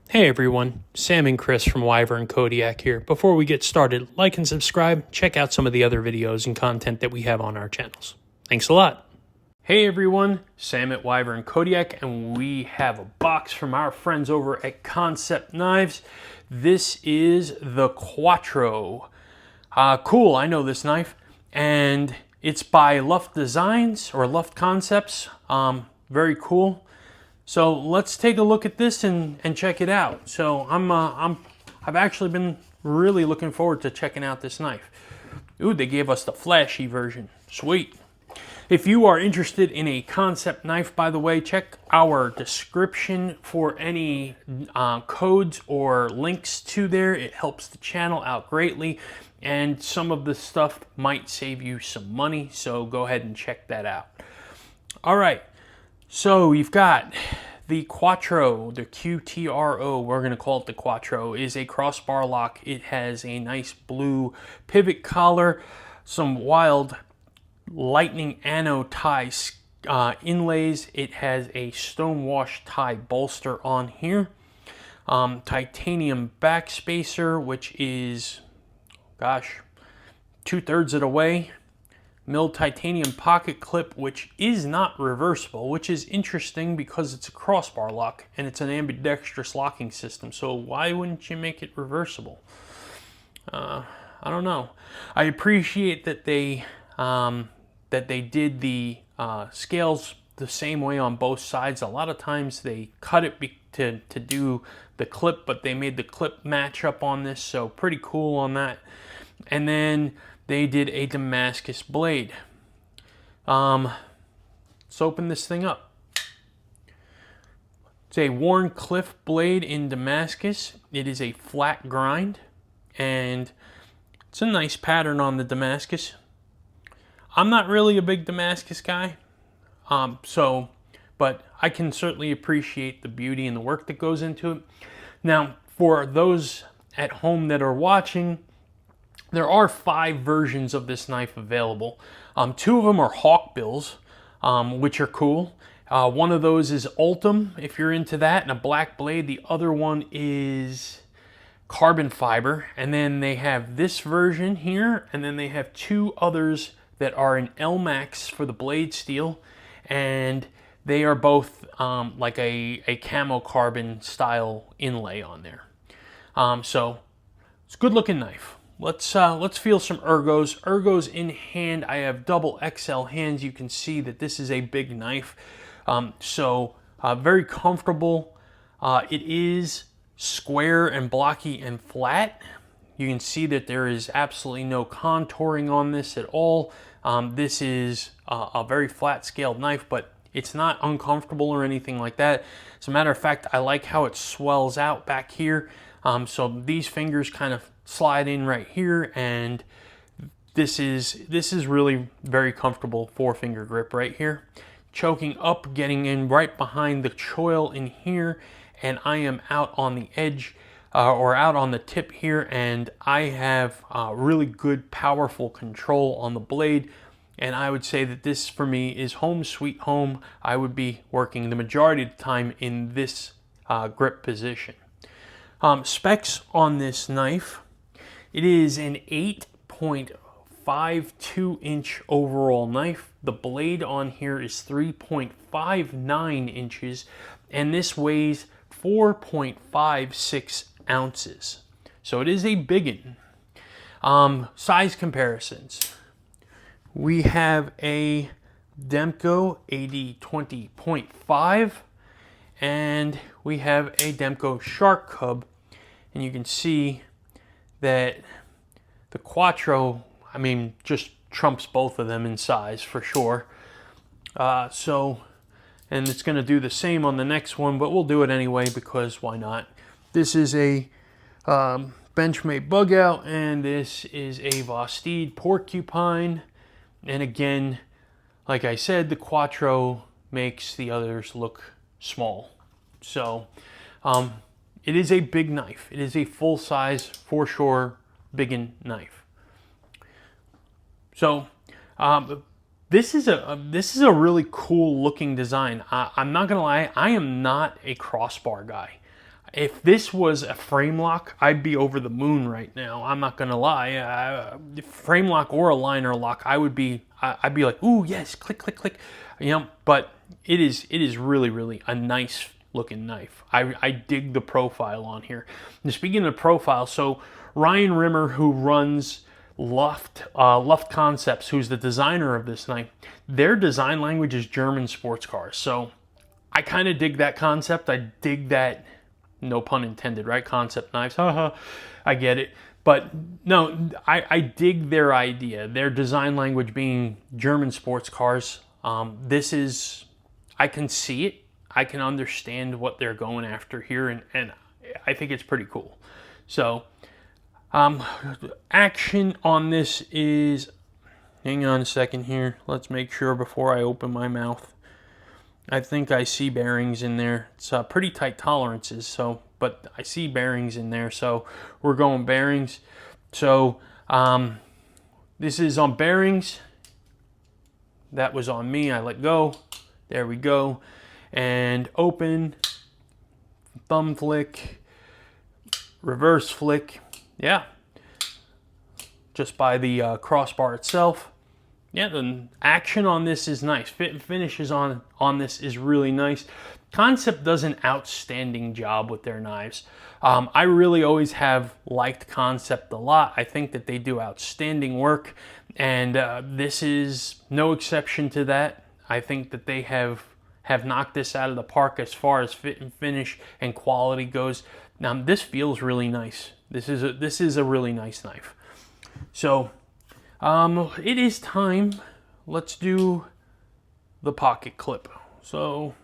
Hey everyone, Sam and Chris from Wyvern Kodiak here. Before we get started, like and subscribe, check out some of the other videos and content that we have on our channels. Thanks a lot. Hey everyone, Sam at Wyvern Kodiak, and we have a box from our friends over at Kansept Knives. This is the QTRO. Cool, I know this knife, and it's by Luft Designs or Luft Concepts. Very cool. So let's take a look at this and check it out. So I've actually been really looking forward to checking out this knife. Ooh, they gave us the flashy version. Sweet. If you are interested in a Kansept knife, by the way, check our description for any codes or links to there. It helps the channel out greatly, and some of the stuff might save you some money, so go ahead and check that out. All right. So you've got the QTRO, the QTRO, we're going to call it the QTRO, is a crossbar lock. It has a nice blue pivot collar, some wild lightning anno tie inlays. It has a stonewash tie bolster on here. Titanium back spacer, which is, gosh, 2/3 of the way. Milled titanium pocket clip, which is not reversible, which is interesting because it's a crossbar lock and it's an ambidextrous locking system. So why wouldn't you make it reversible? I don't know. I appreciate that they did the scales the same way on both sides. A lot of times they cut it to do the clip, but they made the clip match up on this, so pretty cool on that. And then they did a Damascus blade. Let's open this thing up. It's a Warncliffe blade in Damascus. It is a flat grind, and it's a nice pattern on the Damascus. I'm not really a big Damascus guy, but I can certainly appreciate the beauty and the work that goes into it. Now, for those at home that are watching, there are 5 versions of this knife available. 2 of them are hawkbills, which are cool. One of those is Ultim, if you're into that, and a black blade. The other one is carbon fiber. And then they have this version here, and then they have 2 others that are in L-Max for the blade steel. And they are both like a camo carbon style inlay on there. So it's a good looking knife. Let's feel some ergos. Ergos in hand. I have double XL hands. You can see that this is a big knife. Very comfortable. It is square and blocky and flat. You can see that there is absolutely no contouring on this at all. This is a very flat scaled knife, but it's not uncomfortable or anything like that. As a matter of fact, I like how it swells out back here. So these fingers kind of slide in right here, and this is really very comfortable 4-finger grip right here. Choking up, getting in right behind the choil in here, and I am out on the edge or out on the tip here, and I have really good, powerful control on the blade. And I would say that this, for me, is home sweet home. I would be working the majority of the time in this grip position. Specs on this knife. It is an 8.52 inch overall knife. The blade on here is 3.59 inches, and this weighs 4.56 ounces. So it is a biggin. Size comparisons. We have a Demko AD20.5, and we have a Demko Shark Cub, and you can see that the QTRO, I mean, just trumps both of them in size for sure. And it's going to do the same on the next one, but we'll do it anyway because why not? This is a Benchmade bug out, and this is a Vostede porcupine. And again, like I said, the QTRO makes the others look small. So it is a big knife. It is a full size, for sure, biggin knife. So this is a really cool looking design. I'm not gonna lie, I am not a crossbar guy. If this was a frame lock, I'd be over the moon right now. I'm not gonna lie. Frame lock or a liner lock, I'd be like, ooh, yes, click, click, click. You know, but it is really, really a nice looking knife. I dig the profile on here. And speaking of profile, so Ryan Rimmer, who runs Luft Concepts, who's the designer of this knife, their design language is German sports cars. So I kind of dig that concept. I dig that, no pun intended, right? Concept knives, haha, I get it. But no, I dig their idea, their design language being German sports cars. This is, I can see it. I can understand what they're going after here, and I think it's pretty cool. So, action on this is, hang on a second here. Let's make sure before I open my mouth. I think I see bearings in there. It's pretty tight tolerances, so, but I see bearings in there, so we're going bearings. So, this is on bearings. That was on me. I let go. There we go. And open, thumb flick, reverse flick. Yeah, just by the crossbar itself. Yeah, the action on this is nice. Fit and finishes on this is really nice. Kansept does an outstanding job with their knives. I really always have liked Kansept a lot. I think that they do outstanding work, and this is no exception to that. I think that they have knocked this out of the park as far as fit and finish and quality goes. Now this feels really nice. This is a really nice knife. So it is time. Let's do the pocket clip. So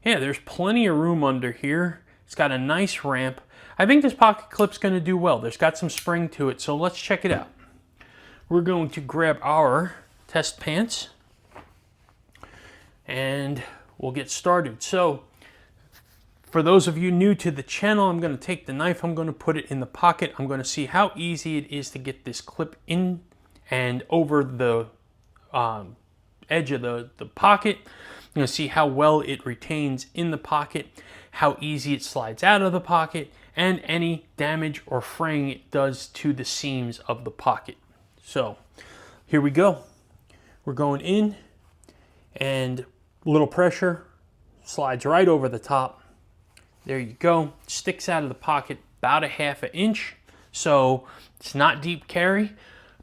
yeah, there's plenty of room under here. It's got a nice ramp. I think this pocket clip's going to do well. There's got some spring to it, so let's check it out. We're going to grab our test pants and we'll get started. So for those of you new to the channel, I'm going to take the knife, I'm going to put it in the pocket. I'm going to see how easy it is to get this clip in and over the edge of the pocket. I'm going to see how well it retains in the pocket, how easy it slides out of the pocket, and any damage or fraying it does to the seams of the pocket. So here we go. We're going in, and a little pressure, slides right over the top. There you go. Sticks out of the pocket about a ½ inch. So it's not deep carry,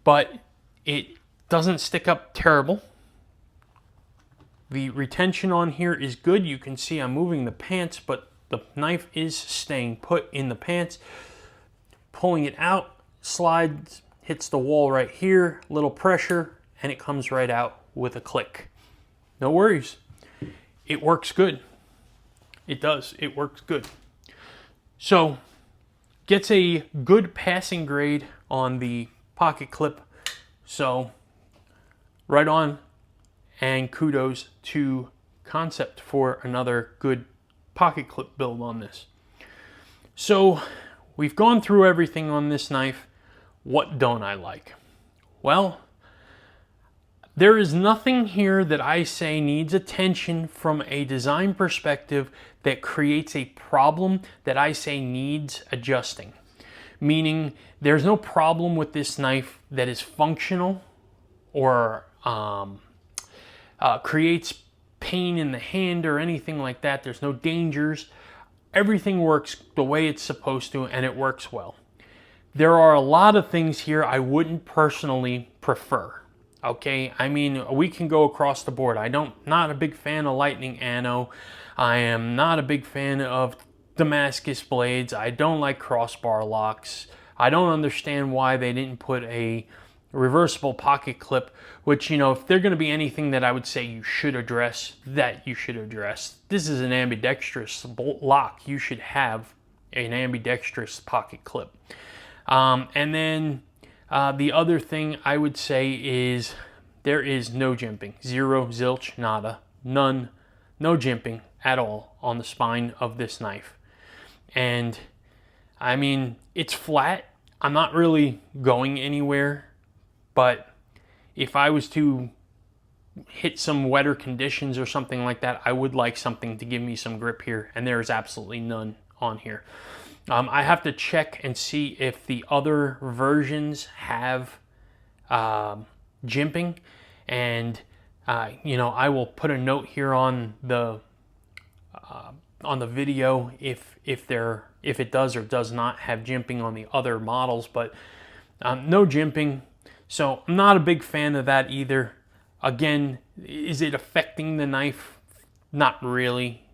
but it doesn't stick up terrible. The retention on here is good. You can see I'm moving the pants, but the knife is staying put in the pants. Pulling it out, slides, hits the wall right here, little pressure, and it comes right out with a click. No worries. It works good. It does. It works good. So, gets a good passing grade on the pocket clip. So, right on. And kudos to Kansept for another good pocket clip build on this. So we've gone through everything on this knife. What don't I like? Well, there is nothing here that I say needs attention from a design perspective that creates a problem that I say needs adjusting. Meaning there's no problem with this knife that is functional or creates pain in the hand or anything like that. There's no dangers. Everything works the way it's supposed to, and it works well. There are a lot of things here I wouldn't personally prefer. Okay, I mean, we can go across the board. Not a big fan of lightning anno. I am not a big fan of Damascus blades. I don't like crossbar locks. I don't understand why they didn't put a reversible pocket clip, which, you know, if they're going to be anything that I would say you should address, that you should address. This is an ambidextrous lock. You should have an ambidextrous pocket clip. And then the other thing I would say is there is no jimping. Zero, zilch, nada, none, no jimping at all on the spine of this knife. And I mean, it's flat. I'm not really going anywhere. But if I was to, hit some wetter conditions or something like that, I would like something to give me some grip here, and there's absolutely none on here. I have to check and see if the other versions have jimping, and you know, I will put a note here on the video if it does or does not have jimping on the other models, but no jimping, so I'm not a big fan of that either. Again, is it affecting the knife? Not really,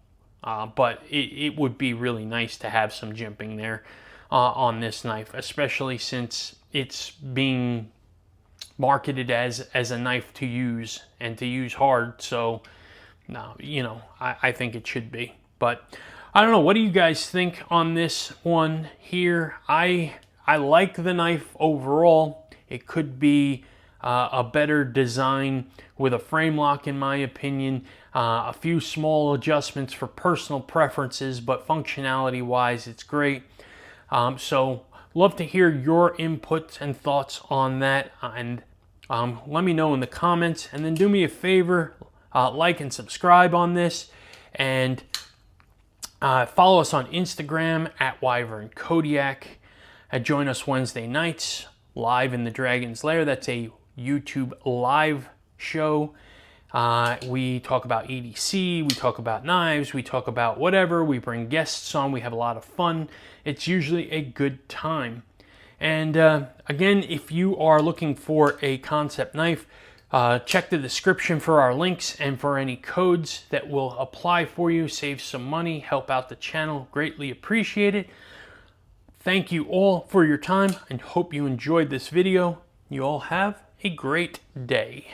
but it would be really nice to have some jimping there on this knife, especially since it's being marketed as a knife to use and to use hard. So, you know, I think it should be. But I don't know. What do you guys think on this one here? I like the knife overall. It could be a better design with a frame lock, in my opinion. A few small adjustments for personal preferences, but functionality wise, it's great. So love to hear your inputs and thoughts on that, and let me know in the comments. And then do me a favor, like and subscribe on this, and follow us on Instagram at Wyvern Kodiak. Join us Wednesday nights live in the Dragon's Lair. That's a YouTube live show. We talk about EDC, we talk about knives, we talk about whatever, we bring guests on, we have a lot of fun. It's usually a good time. And again, if you are looking for a Kansept knife, check the description for our links and for any codes that will apply for you. Save some money, help out the channel, greatly appreciate it. Thank you all for your time and hope you enjoyed this video. You all have a great day.